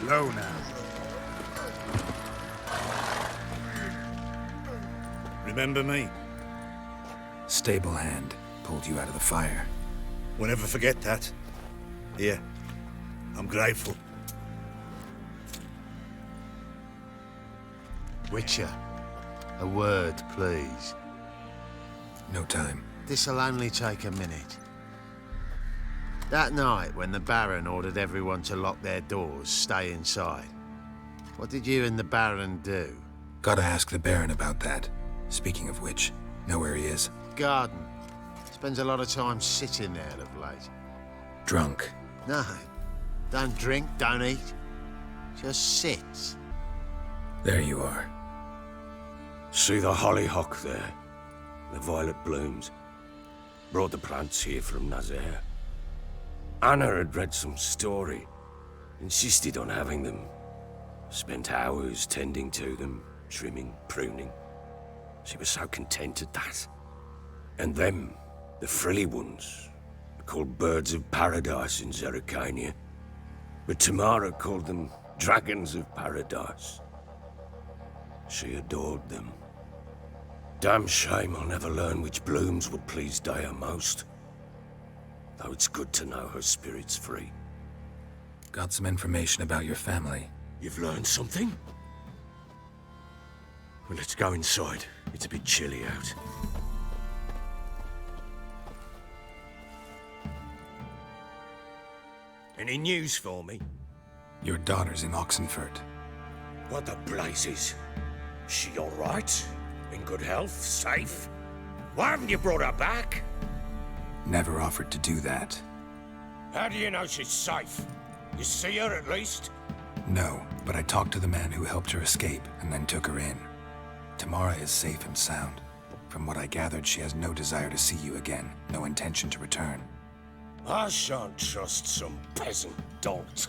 Slow now. Remember me? Stable hand pulled you out of the fire. We'll never forget that. Here, I'm grateful. Witcher, a word, please. No time. This'll only take a minute. That night, when the Baron ordered everyone to lock their doors, stay inside, what did you and the Baron do? Gotta ask the Baron about that. Speaking of which, know where he is? Garden. Spends a lot of time sitting there of late. Drunk. No. Don't drink, don't eat. Just sits. There you are. See the hollyhock there? The violet blooms. Brought the plants here from Nazaire. Anna had read some story. Insisted on having them. Spent hours tending to them, trimming, pruning. She was so content at that. And them, the frilly ones, are called birds of paradise in Zerrikania. But Tamara called them dragons of paradise. She adored them. Damn shame I'll never learn which blooms would please Daya most. Though it's good to know her spirit's free. Got some information about your family. You've learned something? Well, let's go inside. It's a bit chilly out. Any news for me? Your daughter's in Oxenfurt. What the blazes? She all right? In good health? Safe? Why haven't you brought her back? Never offered to do that. How do you know she's safe? You see her at least? No, but I talked to the man who helped her escape and then took her in. Tamara is safe and sound. From what I gathered, she has no desire to see you again, no intention to return. I shan't trust some peasant dolt.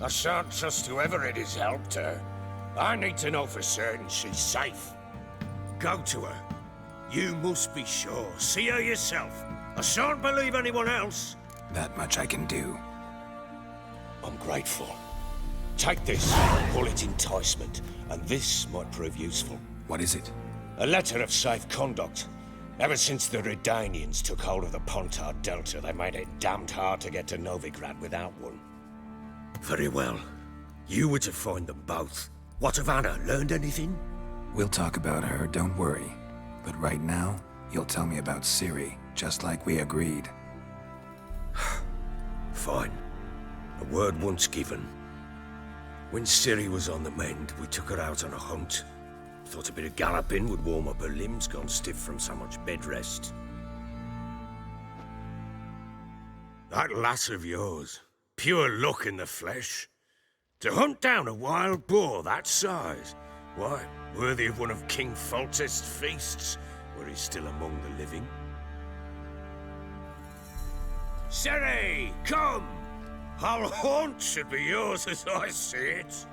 I shan't trust whoever it is helped her. I need to know for certain she's safe. Go to her. You must be sure. See her yourself. I shan't believe anyone else. That much I can do. I'm grateful. Take this, call it enticement, and this might prove useful. What is it? A letter of safe conduct. Ever since the Redanians took hold of the Pontar Delta, they made it damned hard to get to Novigrad without one. Very well. You were to find them both. What of Anna? Learned anything? We'll talk about her, don't worry. But right now, you'll tell me about Ciri, just like we agreed. Fine. A word once given. When Ciri was on the mend, we took her out on a hunt. Thought a bit of galloping would warm up her limbs, gone stiff from so much bed rest. That lass of yours, pure luck in the flesh. To hunt down a wild boar that size, why, worthy of one of King Foltest's feasts, were he still among the living. Ciri, come! Our haunt should be yours as I see it.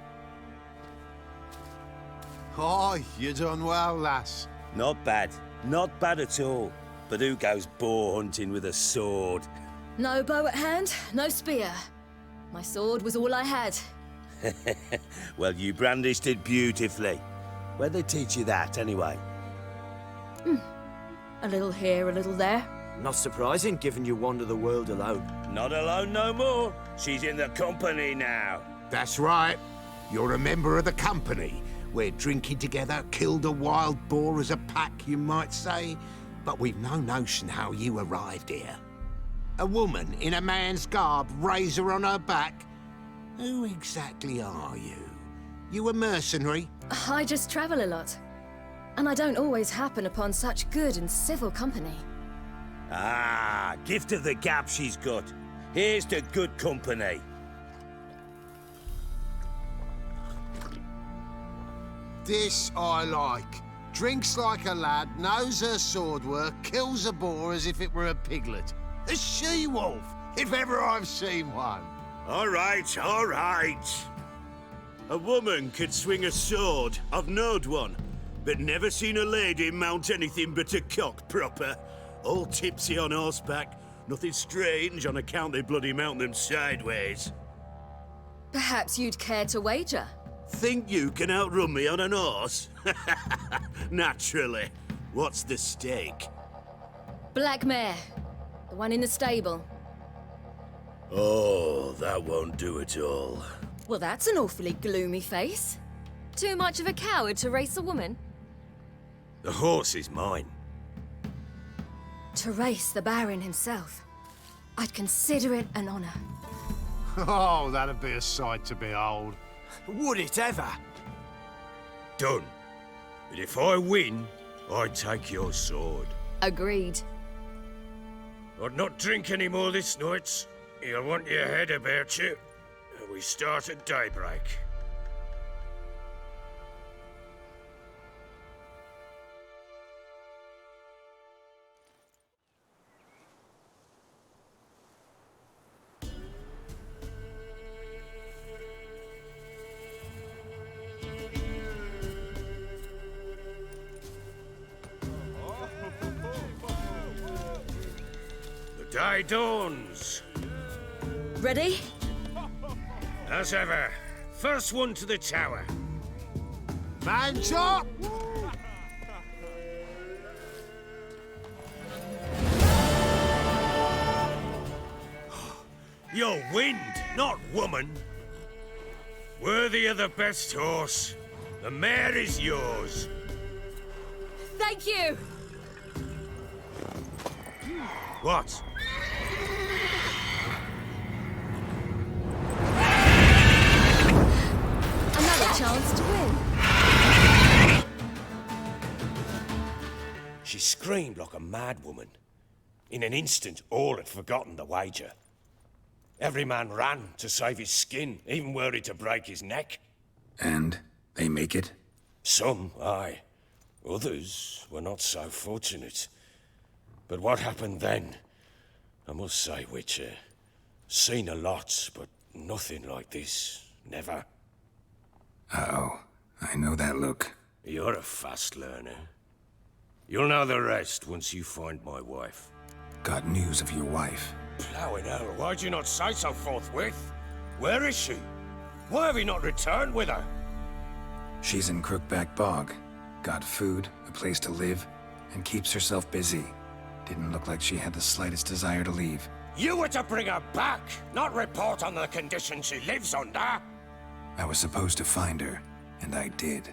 Oh, you done well, lass. Not bad. Not bad at all. But who goes boar hunting with a sword? No bow at hand, no spear. My sword was all I had. Well, you brandished it beautifully. Where'd they teach you that, anyway? A little here, a little there. Not surprising, given you wander the world alone. Not alone no more. She's in the company now. That's right. You're a member of the company. We're drinking together, killed a wild boar as a pack, you might say. But we've no notion how you arrived here. A woman in a man's garb, razor on her back. Who exactly are you? You a mercenary? I just travel a lot. And I don't always happen upon such good and civil company. Ah, gift of the gab she's got. Here's to good company. This I like. Drinks like a lad, knows her sword work, kills a boar as if it were a piglet. A she-wolf, if ever I've seen one. All right, all right. A woman could swing a sword. I've knowed one. But never seen a lady mount anything but a cock proper. All tipsy on horseback. Nothing strange on account they bloody mount them sideways. Perhaps you'd care to wager? Think you can outrun me on an horse? Naturally. What's the stake? Black mare. The one in the stable. Oh, that won't do at all. Well, that's an awfully gloomy face. Too much of a coward to race a woman? The horse is mine. To race the Baron himself. I'd consider it an honor. Oh, that'd be a sight to behold. Would it ever? Done. But if I win, I take your sword. Agreed. I'd not drink any more this night. You'll want your head about you. We start at daybreak. The day dawns. Ready? As ever, first one to the tower. Man chop! You're wind, not woman. Worthy of the best horse. The mare is yours. Thank you! What? Another chance to win. She screamed like a mad woman. In an instant, all had forgotten the wager. Every man ran to save his skin, even worried to break his neck. And they make it? Some, aye. Others were not so fortunate. But what happened then? I must say, Witcher, seen a lot, but nothing like this. Never. Uh-oh. I know that look. You're a fast learner. You'll know the rest once you find my wife. Got news of your wife. Plowing hell, why'd you not say so forthwith? Where is she? Why have you not returned with her? She's in Crookback Bog. Got food, a place to live, and keeps herself busy. Didn't look like she had the slightest desire to leave. You were to bring her back, not report on the conditions she lives under. I was supposed to find her, and I did.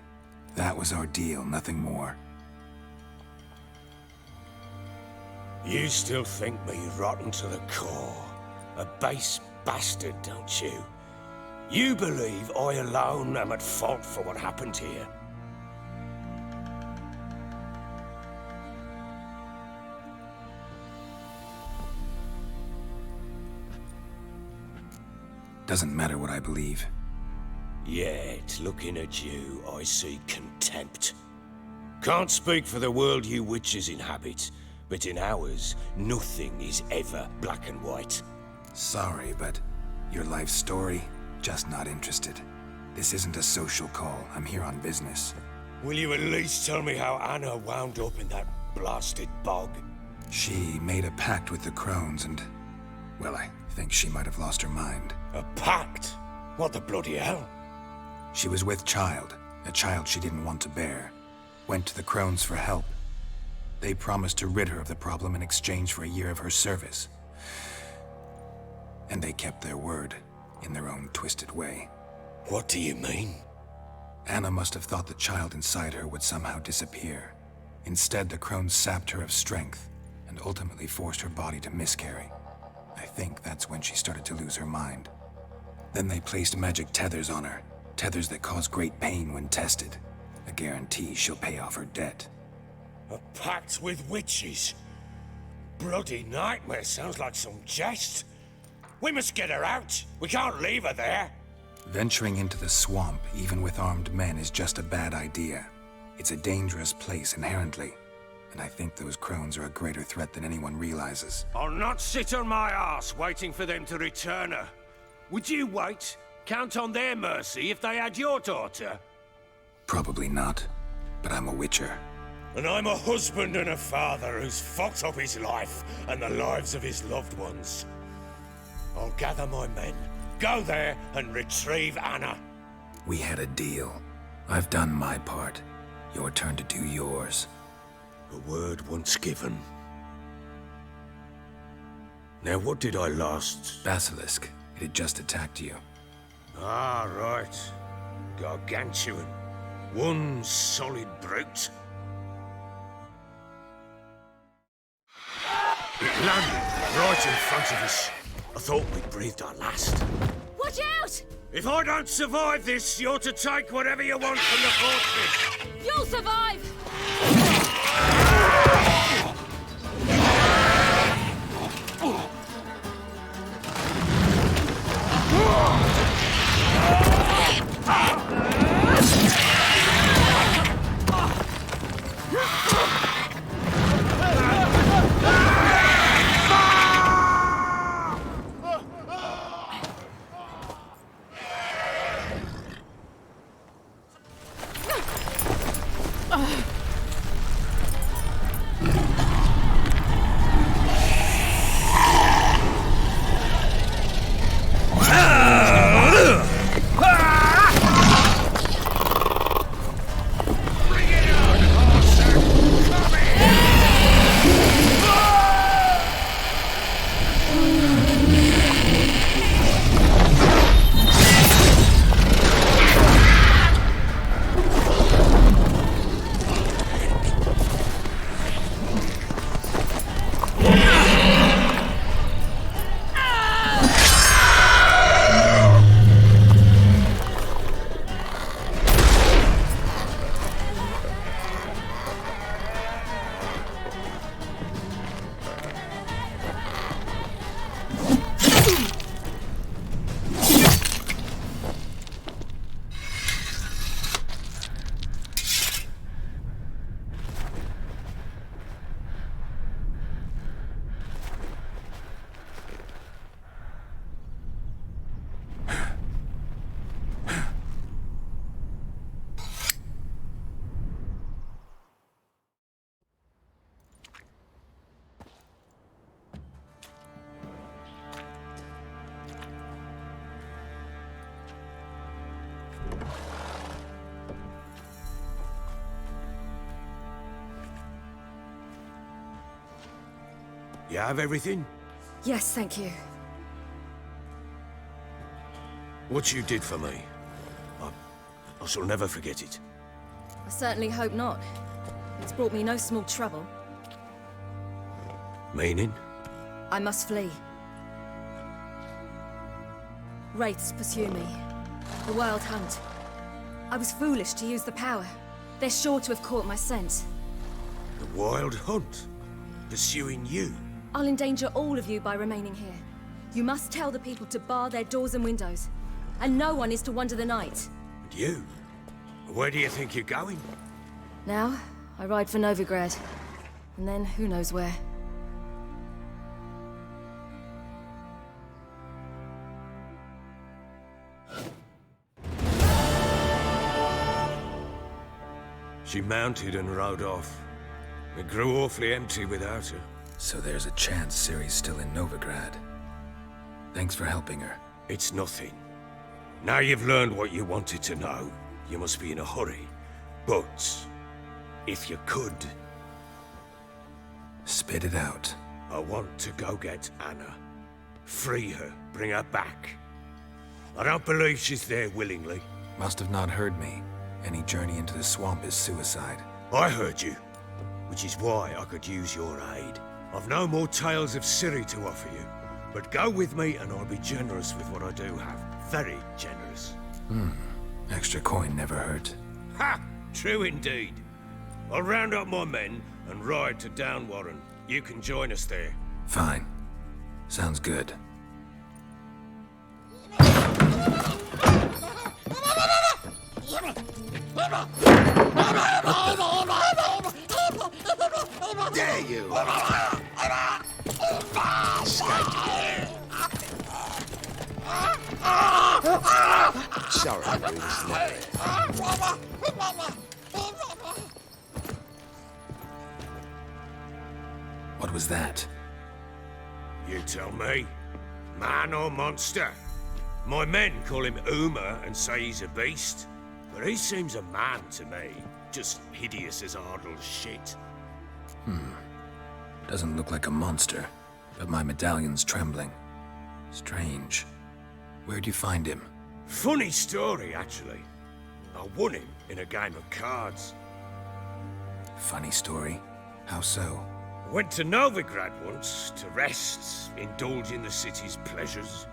That was our deal, nothing more. You still think me rotten to the core. A base bastard, don't you? You believe I alone am at fault for what happened here. Doesn't matter what I believe. Yet, looking at you, I see contempt. Can't speak for the world you witches inhabit, but in ours, nothing is ever black and white. Sorry, but your life story, just not interested. This isn't a social call. I'm here on business. Will you at least tell me how Anna wound up in that blasted bog? She made a pact with the crones and... well, I think she might have lost her mind. A pact? What the bloody hell? She was with child, a child she didn't want to bear. Went to the crones for help. They promised to rid her of the problem in exchange for a year of her service. And they kept their word, in their own twisted way. What do you mean? Anna must have thought the child inside her would somehow disappear. Instead, the crones sapped her of strength, and ultimately forced her body to miscarry. I think that's when she started to lose her mind. Then they placed magic tethers on her, tethers that cause great pain when tested. A guarantee she'll pay off her debt. A pact with witches? Bloody nightmare, sounds like some jest. We must get her out. We can't leave her there. Venturing into the swamp, even with armed men, is just a bad idea. It's a dangerous place inherently, and I think those crones are a greater threat than anyone realizes. I'll not sit on my ass waiting for them to return her. Would you wait? Count on their mercy if they had your daughter? Probably not, but I'm a witcher. And I'm a husband and a father who's fucked up his life and the lives of his loved ones. I'll gather my men, go there and retrieve Anna. We had a deal. I've done my part. Your turn to do yours. A word once given. Now, what did I last... Basilisk. It had just attacked you. Ah, right. Gargantuan. One solid brute. It landed right in front of us. I thought we'd breathed our last. Watch out! If I don't survive this, you're to take whatever you want from the fortress. You'll survive! You have everything? Yes, thank you. What you did for me, I shall never forget it. I certainly hope not. It's brought me no small trouble. Meaning? I must flee. Wraiths pursue me. The Wild Hunt. I was foolish to use the power. They're sure to have caught my scent. The Wild Hunt? Pursuing you? I'll endanger all of you by remaining here. You must tell the people to bar their doors and windows. And no one is to wander the night. And you? Where do you think you're going? Now, I ride for Novigrad. And then, who knows where. She mounted and rode off. It grew awfully empty without her. So there's a chance Ciri's still in Novigrad. Thanks for helping her. It's nothing. Now you've learned what you wanted to know, you must be in a hurry. But, if you could... Spit it out. I want to go get Anna. Free her, bring her back. I don't believe she's there willingly. Must have not heard me. Any journey into the swamp is suicide. I heard you, which is why I could use your aid. I've no more tales of Ciri to offer you, but go with me and I'll be generous with what I do have. Very generous. Extra coin never hurt. Ha! True indeed. I'll round up my men and ride to Downwarren. You can join us there. Fine. Sounds good. Dare you! Sorry, Bruce. What was that? You tell me. Man or monster? My men call him Uma and say he's a beast, but he seems a man to me. Just hideous as Ardle's shit. Doesn't look like a monster, but my medallion's trembling. Strange. Where'd you find him? Funny story, actually. I won him in a game of cards. Funny story? How so? Went to Novigrad once to rest, indulge in the city's pleasures.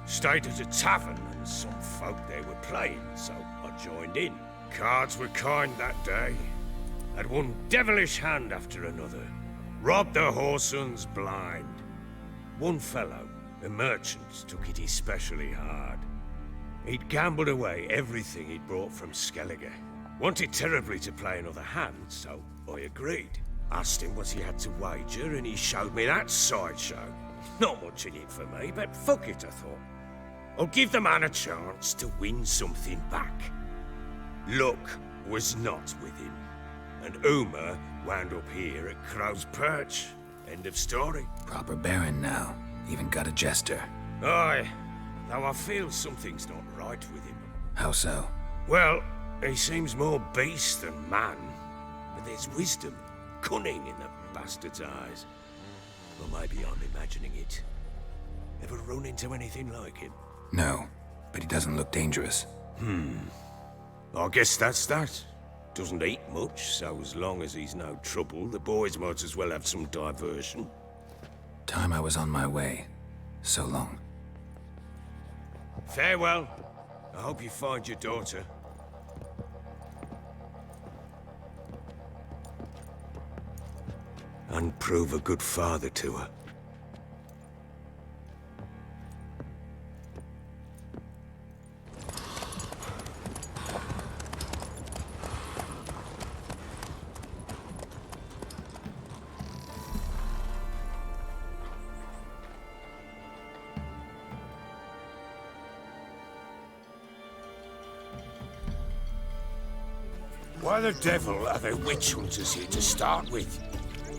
Stayed at a tavern and some folk there were playing, so I joined in. Cards were kind that day. Had one devilish hand after another. Robbed the Whoresons blind. One fellow, a merchant, took it especially hard. He'd gambled away everything he'd brought from Skellige. Wanted terribly to play another hand, so I agreed. Asked him what he had to wager, and he showed me that sideshow. Not much in it for me, but fuck it, I thought. I'll give the man a chance to win something back. Luck was not with him, and Uma wound up here at Crow's Perch. End of story. Proper baron now. Even got a jester. Aye, though I feel something's not right with him. How so? Well, he seems more beast than man, but there's wisdom, cunning in the bastard's eyes. Or maybe I'm imagining it. Ever run into anything like him? No, but he doesn't look dangerous. I guess that's that. Doesn't eat much, so as long as he's no trouble, the boys might as well have some diversion. Time I was on my way. So long. Farewell. I hope you find your daughter. And prove a good father to her. Why the devil are there witch hunters here to start with?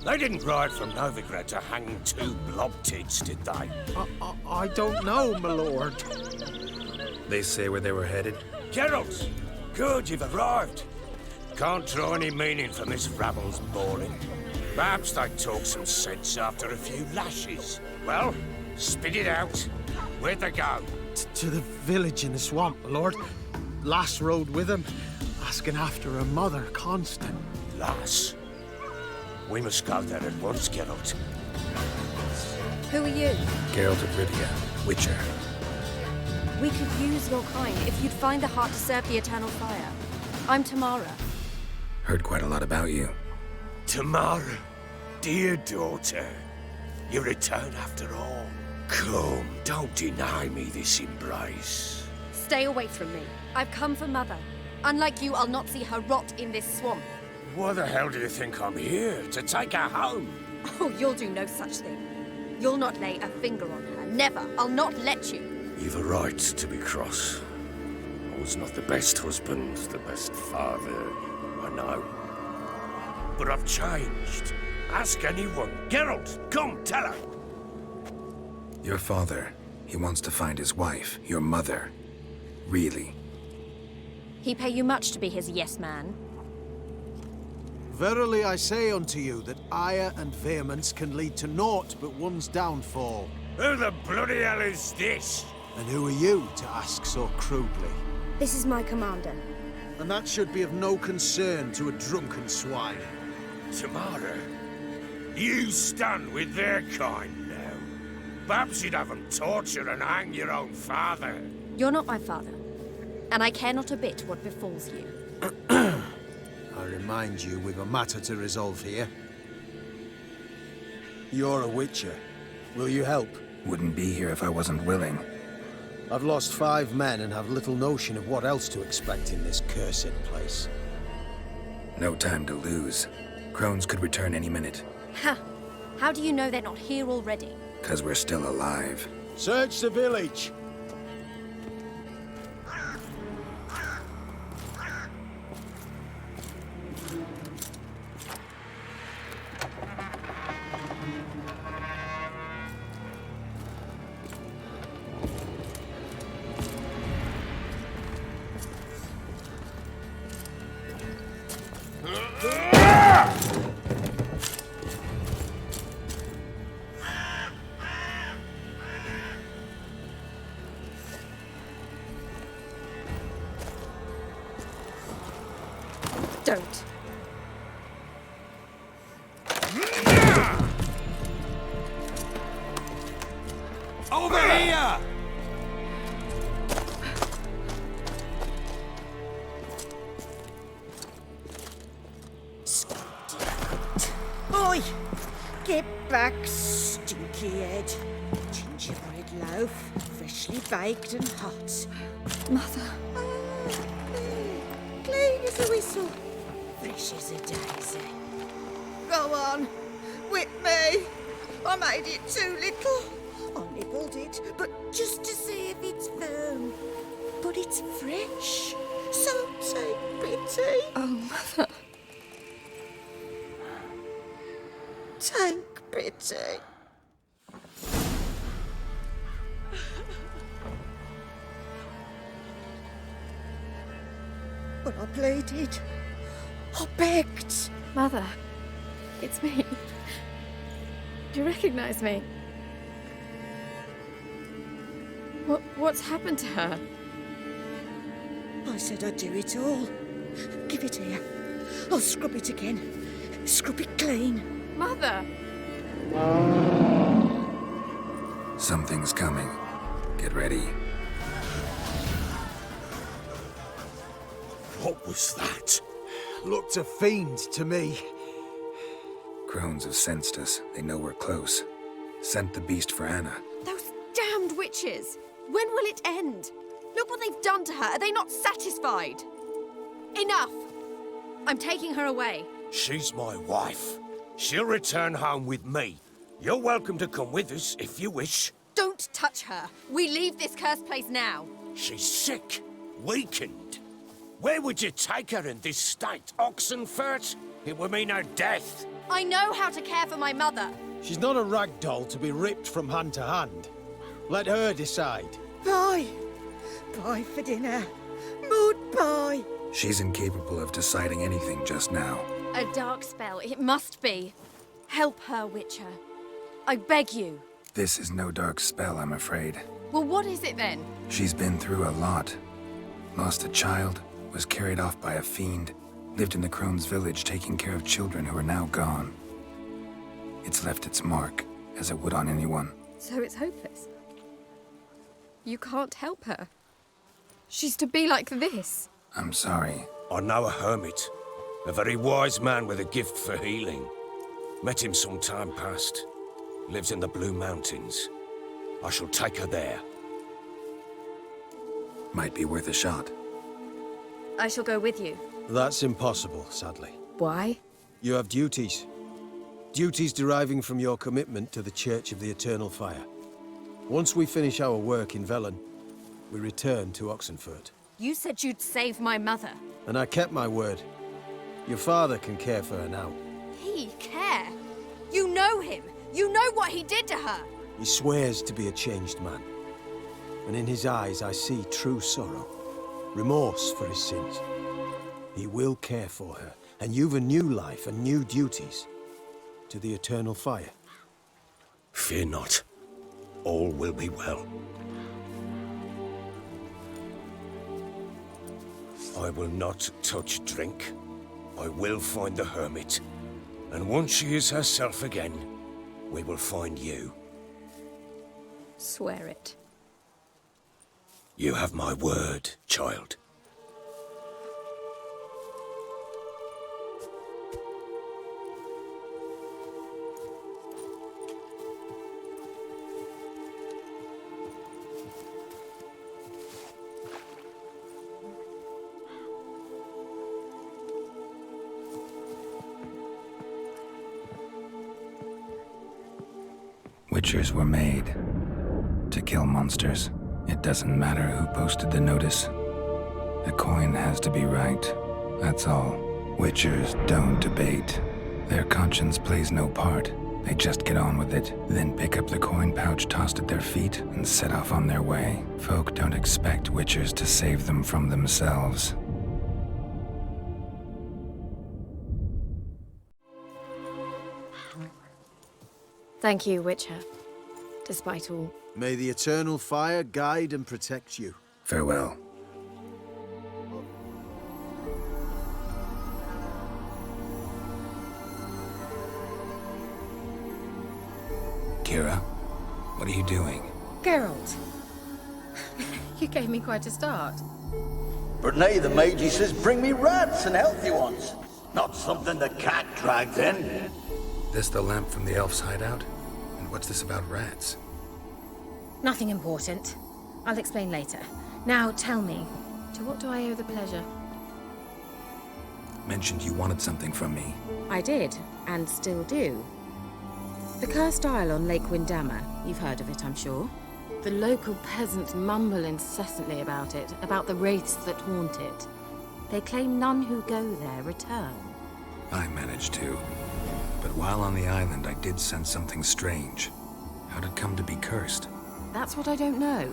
They didn't ride from Novigrad to hang two blob-tits, did they? I don't know, my lord. They say where they were headed? Geralt! Good, you've arrived. Can't draw any meaning from this rabble's bawling. Perhaps they talk some sense after a few lashes. Well, spit it out. Where'd they go? To the village in the swamp, my lord. Lass rode with him, asking after her mother, Constant. Lass. We must go there at once, Geralt. Who are you? Geralt of Rivia, Witcher. We could use your kind if you'd find the heart to serve the Eternal Fire. I'm Tamara. Heard quite a lot about you. Tamara, dear daughter, you return after all. Come, don't deny me this embrace. Stay away from me. I've come for Mother. Unlike you, I'll not see her rot in this swamp. Why the hell do you think I'm here? To take her home? Oh, you'll do no such thing. You'll not lay a finger on her. Never. I'll not let you. You've a right to be cross. I was not the best husband, the best father, I know. But I've changed. Ask anyone. Geralt, come, tell her. Your father, he wants to find his wife, your mother. Really? He pay you much to be his yes man. Verily I say unto you that ire and vehemence can lead to naught but one's downfall. Who the bloody hell is this? And who are you to ask so crudely? This is my commander. And that should be of no concern to a drunken swine. Tamara, you stand with their kind now. Perhaps you'd have them torture and hang your own father. You're not my father, and I care not a bit what befalls you. I remind you, we've a matter to resolve here. You're a witcher. Will you help? Wouldn't be here if I wasn't willing. I've lost 5 men and have little notion of what else to expect in this cursed place. No time to lose. Crones could return any minute. Ha! How do you know they're not here already? 'Cause we're still alive. Search the village! Don't. Over here! Oi! Get back, stinky head. Gingerbread loaf, freshly baked and hot. Mother. Clean as a whistle, fresh as a daisy. Go on, whip me. I made it too little. I nibbled it, but just to see if it's firm. But it's fresh, so take pity. Oh, Mother. Take pity. But I pleaded. I begged. Mother. It's me. Do you recognize me? What's happened to her? I said I'd do it all. Give it here. I'll scrub it again. Scrub it clean. Mother! Something's coming. Get ready. What was that? Looked a fiend to me. Crones have sensed us. They know we're close. Sent the beast for Anna. Those damned witches! When will it end? Look what they've done to her. Are they not satisfied? Enough! I'm taking her away. She's my wife. She'll return home with me. You're welcome to come with us if you wish. Don't touch her. We leave this cursed place now. She's sick, weakened. Where would you take her in this state? Oxenfurt? It would mean her death. I know how to care for my mother. She's not a rag doll to be ripped from hand to hand. Let her decide. Bye. Bye for dinner. Mood bye. She's incapable of deciding anything just now. A dark spell. It must be. Help her, Witcher. I beg you. This is no dark spell, I'm afraid. Well, what is it then? She's been through a lot. Lost a child, was carried off by a fiend, lived in the Crone's village taking care of children who are now gone. It's left its mark, as it would on anyone. So it's hopeless. You can't help her. She's to be like this. I'm sorry. I know a hermit. A very wise man with a gift for healing. Met him some time past. Lives in the Blue Mountains. I shall take her there. Might be worth a shot. I shall go with you. That's impossible, sadly. Why? You have duties. Duties deriving from your commitment to the Church of the Eternal Fire. Once we finish our work in Velen, we return to Oxenfurt. You said you'd save my mother. And I kept my word. Your father can care for her now. He care? You know him. You know what he did to her. He swears to be a changed man. And in his eyes I see true sorrow. Remorse for his sins. He will care for her. And you've a new life and new duties. To the Eternal Fire. Fear not. All will be well. I will not touch drink. I will find the hermit. And once she is herself again, we will find you. Swear it. You have my word, child. Witchers were made to kill monsters. It doesn't matter who posted the notice. The coin has to be right. That's all. Witchers don't debate. Their conscience plays no part. They just get on with it, then pick up the coin pouch tossed at their feet and set off on their way. Folk don't expect Witchers to save them from themselves. Thank you, Witcher. Despite all. May the Eternal Fire guide and protect you. Farewell. Kira, what are you doing? Geralt. You gave me quite a start. But nay, the mage, he says, bring me rats and healthy ones. Not something the cat dragged in. This the lamp from the elf's hideout? And what's this about rats? Nothing important. I'll explain later. Now tell me, to what do I owe the pleasure? Mentioned you wanted something from me. I did, and still do. The Cursed Isle on Lake Windammer. You've heard of it, I'm sure. The local peasants mumble incessantly about it, about the wraiths that haunt it. They claim none who go there return. I managed to. But while on the island, I did sense something strange. How'd it come to be cursed? That's what I don't know.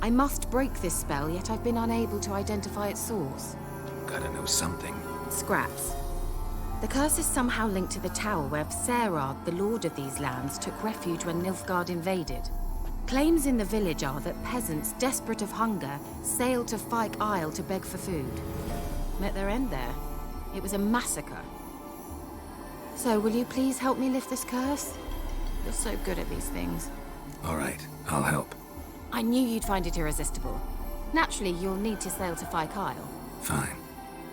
I must break this spell, yet I've been unable to identify its source. Gotta know something. Scraps. The curse is somehow linked to the tower where Serard, the lord of these lands, took refuge when Nilfgaard invaded. Claims in the village are that peasants, desperate of hunger, sailed to Fyke Isle to beg for food. Met their end there. It was a massacre. So, will you please help me lift this curse? You're so good at these things. All right, I'll help. I knew you'd find it irresistible. Naturally, you'll need to sail to Fyke Isle. Fine.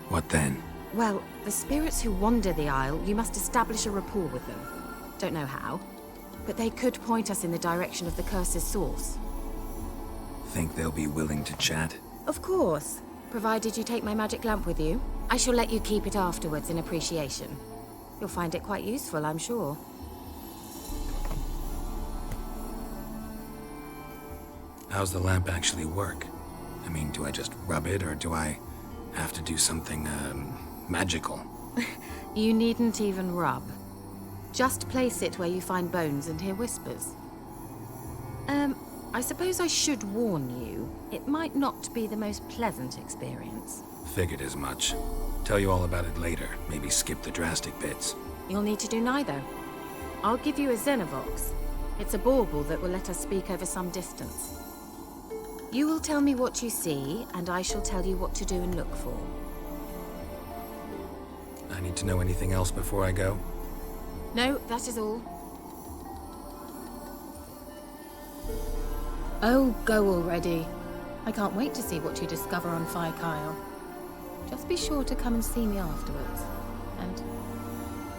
What then? Well, the spirits who wander the Isle, you must establish a rapport with them. Don't know how, but they could point us in the direction of the curse's source. Think they'll be willing to chat? Of course, provided you take my magic lamp with you. I shall let you keep it afterwards in appreciation. You'll find it quite useful, I'm sure. How's the lamp actually work? I mean, do I just rub it, or do I have to do something, magical? You needn't even rub. Just place it where you find bones and hear whispers. I suppose I should warn you, it might not be the most pleasant experience. Figured as much. Tell you all about it later. Maybe skip the drastic bits. You'll need to do neither. I'll give you a Xenovox. It's a bauble that will let us speak over some distance. You will tell me what you see, and I shall tell you what to do and look for. I need to know anything else before I go? No, that is all. Oh, go already. I can't wait to see what you discover on Fyke Isle. Just be sure to come and see me afterwards. And...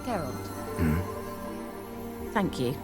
Geralt. Hmm? Thank you.